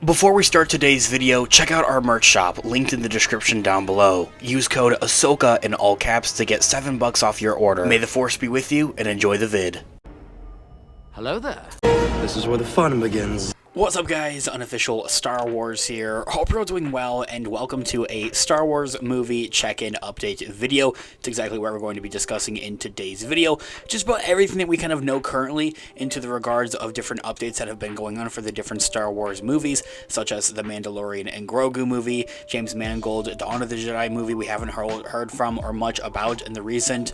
Before we start today's video, check out our merch shop, linked in the description down below. Use code Ahsoka in all caps to get $7 off your order. May the Force be with you, and enjoy the vid. Hello there. This is where the fun begins. What's up guys, Unofficial Star Wars here. Hope you're all doing well, and welcome to a Star Wars movie check-in update video. It's exactly what we're going to be discussing in today's video. Just about everything that we kind of know currently into the regards of different updates that have been going on for the different Star Wars movies, such as the Mandalorian and Grogu movie, James Mangold, Dawn of the Jedi movie we haven't heard from or much about in the recent.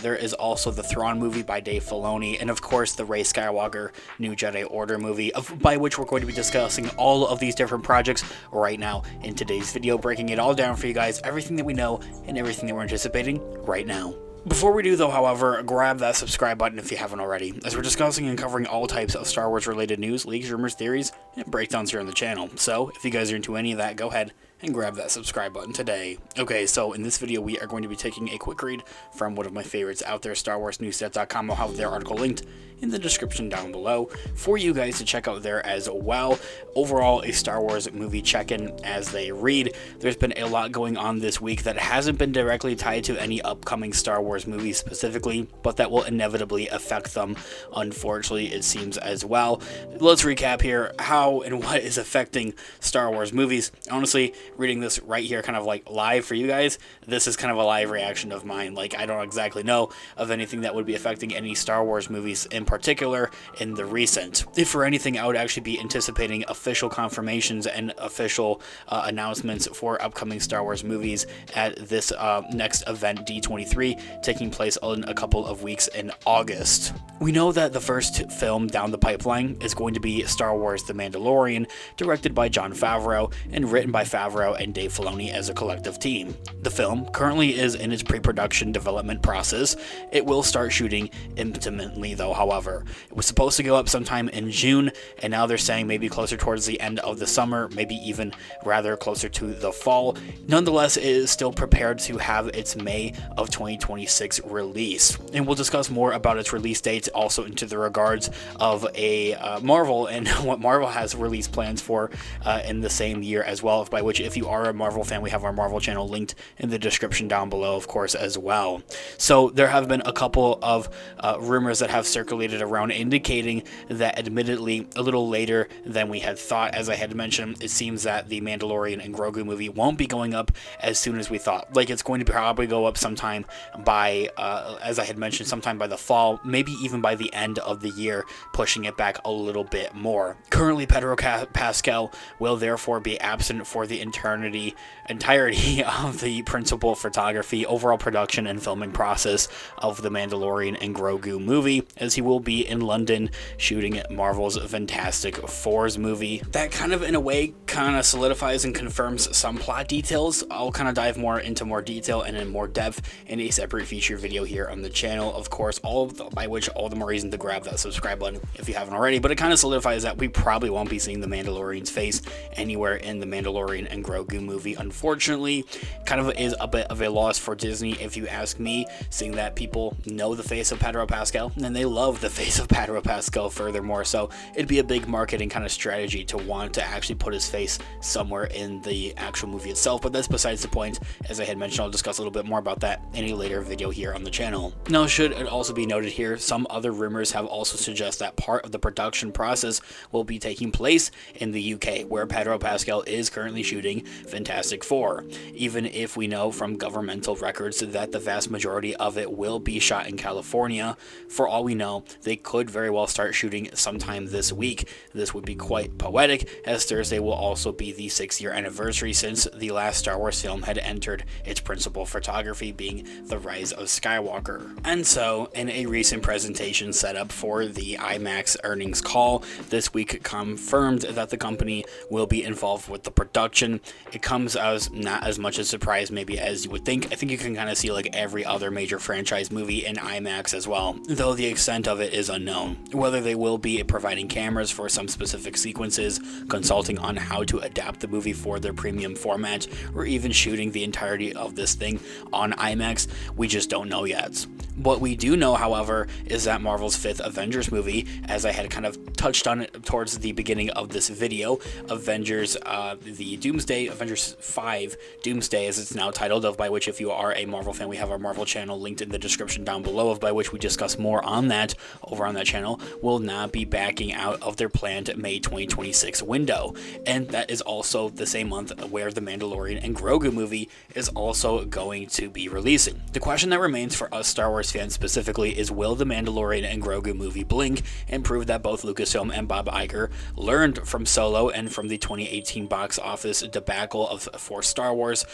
There is also the Thrawn movie by Dave Filoni, and of course the Rey Skywalker New Jedi Order movie, by which we're going to be discussing all of these different projects right now in today's video, breaking it all down for you guys, everything that we know and everything that we're anticipating right now. Before we do though, however, grab that subscribe button if you haven't already, as we're discussing and covering all types of Star Wars related news, leaks, rumors, theories, and breakdowns here on the channel. So if you guys are into any of that, go ahead and grab that subscribe button today. Okay, so in this video we are going to be taking a quick read from one of my favorites out there, StarWarsNewsStat.com. I'll have their article linked in the description down below for you guys to check out there as well. Overall, a Star Wars movie check-in as they read. There's been a lot going on this week that hasn't been directly tied to any upcoming Star Wars movies specifically, but that will inevitably affect them, unfortunately, it seems as well. Let's recap here how and what is affecting Star Wars movies. Honestly, reading this right here kind of like live for you guys, this is kind of a live reaction of mine. Like, I don't exactly know of anything that would be affecting any Star Wars movies in particular in the recent. If for anything, I would actually be anticipating official confirmations and official announcements for upcoming Star Wars movies at this next event, D23, taking place in a couple of weeks in August. We know that the first film down the pipeline is going to be Star Wars The Mandalorian, directed by Jon Favreau and written by Favreau and Dave Filoni as a collective team. The film currently is in its pre-production development process. It will start shooting imminently though, however. It was supposed to go up sometime in June, and now they're saying maybe closer towards the end of the summer, maybe even rather closer to the fall. Nonetheless, it is still prepared to have its May of 2026 release, and we'll discuss more about its release dates also into the regards of a Marvel and what Marvel has release plans for in the same year as well, by which if you are a Marvel fan, we have our Marvel channel linked in the description down below, of course, as well. So there have been a couple of rumors that have circulated around indicating that admittedly a little later than we had thought. As I had mentioned, it seems that the Mandalorian and Grogu movie won't be going up as soon as we thought. Like, it's going to probably go up sometime by, as I had mentioned, sometime by the fall, maybe even by the end of the year, pushing it back a little bit more. Currently, Pedro Pascal will therefore be absent for the entirety of the principal photography, overall production, and filming process of the Mandalorian and Grogu movie, as he will be in London shooting Marvel's Fantastic Four's movie. That kind of, in a way, kind of solidifies and confirms some plot details. I'll kind of dive more into more detail and in more depth in a separate feature video here on the channel, of course, by which all the more reason to grab that subscribe button if you haven't already. But it kind of solidifies that we probably won't be seeing the Mandalorian's face anywhere in the Mandalorian and Grogu movie, unfortunately. Kind of is a bit of a loss for Disney, if you ask me, seeing that people know the face of Pedro Pascal and they love the face of Pedro Pascal furthermore, so it'd be a big marketing kind of strategy to want to actually put his face somewhere in the actual movie itself, but that's besides the point. As I had mentioned, I'll discuss a little bit more about that in a later video here on the channel. Now, should it also be noted here, some other rumors have also suggested that part of the production process will be taking place in the UK, where Pedro Pascal is currently shooting Fantastic Four, even if we know from governmental records that the vast majority of it will be shot in California. For all we know, they could very well start shooting sometime this week. This would be quite poetic, as Thursday will also be the 6-year anniversary since the last Star Wars film had entered its principal photography, being The Rise of Skywalker. And so, in a recent presentation set up for the IMAX earnings call, this week confirmed that the company will be involved with the production. It comes as not as much a surprise maybe as you would think. I think you can kind of see like every other major franchise movie in IMAX as well, though the extent of of it is unknown. Whether they will be providing cameras for some specific sequences, consulting on how to adapt the movie for their premium format, or even shooting the entirety of this thing on IMAX, we just don't know yet. What we do know, however, is that Marvel's 5th Avengers movie, as I had kind of touched on it towards the beginning of this video, Avengers 5 Doomsday, as it's now titled, of by which, if you are a Marvel fan, we have our Marvel channel linked in the description down below, of by which we discuss more on that over on that channel, will not be backing out of their planned May 2026 window. And that is also the same month where the Mandalorian and Grogu movie is also going to be releasing. The question that remains for us Star Wars fans specifically is, will the Mandalorian and Grogu movie blink and prove that both Lucasfilm and Bob Iger learned from Solo and from the 2018 box office debacle for Star Wars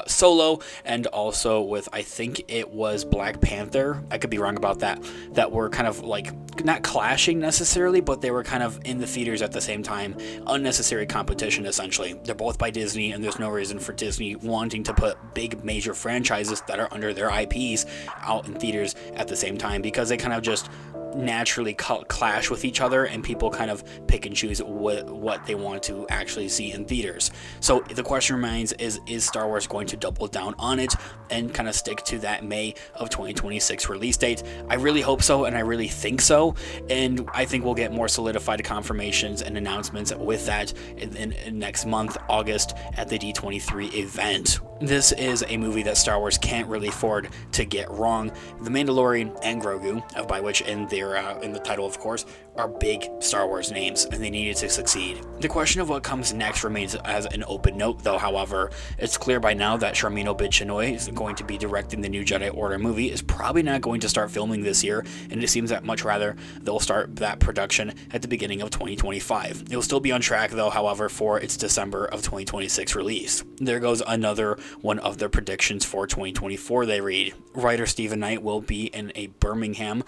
Solo, and also with, I think it was Black Panther, I could be wrong about that, that were kind of like not clashing necessarily, but they were kind of in the theaters at the same time. Unnecessary competition, essentially. They're both by Disney, and there's no reason for Disney wanting to put big major franchises that are under their IPs out in theaters at the same time, because they kind of just naturally clash with each other, and people kind of pick and choose what they want to actually see in theaters. So the question remains, is Star Wars going to double down on it and kind of stick to that May of 2026 release date? I really hope so, and I really think so, and I think we'll get more solidified confirmations and announcements with that in next month, August, at the D23 event. This is a movie that Star Wars can't really afford to get wrong. The Mandalorian and Grogu, by which in the title, of course, are big Star Wars names, and they needed to succeed. The question of what comes next remains as an open note, though. However, it's clear by now that Sharmeen Obaid-Chinoy is going to be directing the new Jedi Order movie, is probably not going to start filming this year, and it seems that much rather they'll start that production at the beginning of 2025. It will still be on track, though, however, for its December of 2026 release. There goes another one of their predictions for 2024, they read. Writer Stephen Knight will be in a Birmingham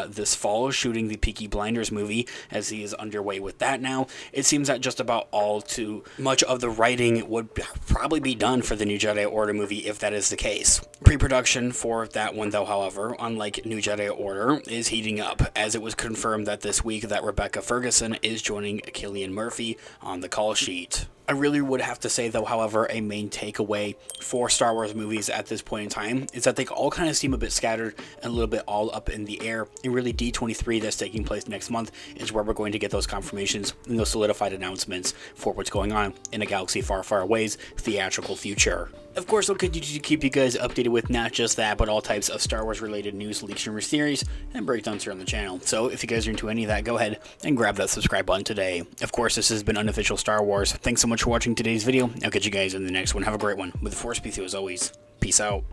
this fall, shooting the Peaky Blinders movie, as he is underway with that now. It seems that just about all too much of the writing would probably be done for the new Jedi Order movie if that is the case. Pre-production for that one, though, however, unlike New Jedi Order, is heating up, as it was confirmed that this week that Rebecca Ferguson is joining Cillian Murphy on the call sheet. I really would have to say, though, however, a main takeaway for Star Wars movies at this point in time is that they all kind of seem a bit scattered and a little bit all up in the air. And really, D23 that's taking place next month is where we're going to get those confirmations and those solidified announcements for what's going on in a galaxy far, far away's theatrical future. Of course, I'll continue to keep you guys updated with not just that, but all types of Star Wars related news, leaks, rumors, theories, and breakdowns here on the channel. So if you guys are into any of that, go ahead and grab that subscribe button today. Of course, this has been Unofficial Star Wars. Thanks so much for watching today's video. I'll catch you guys in the next one. Have a great one. With the Force be with you as always. Peace out.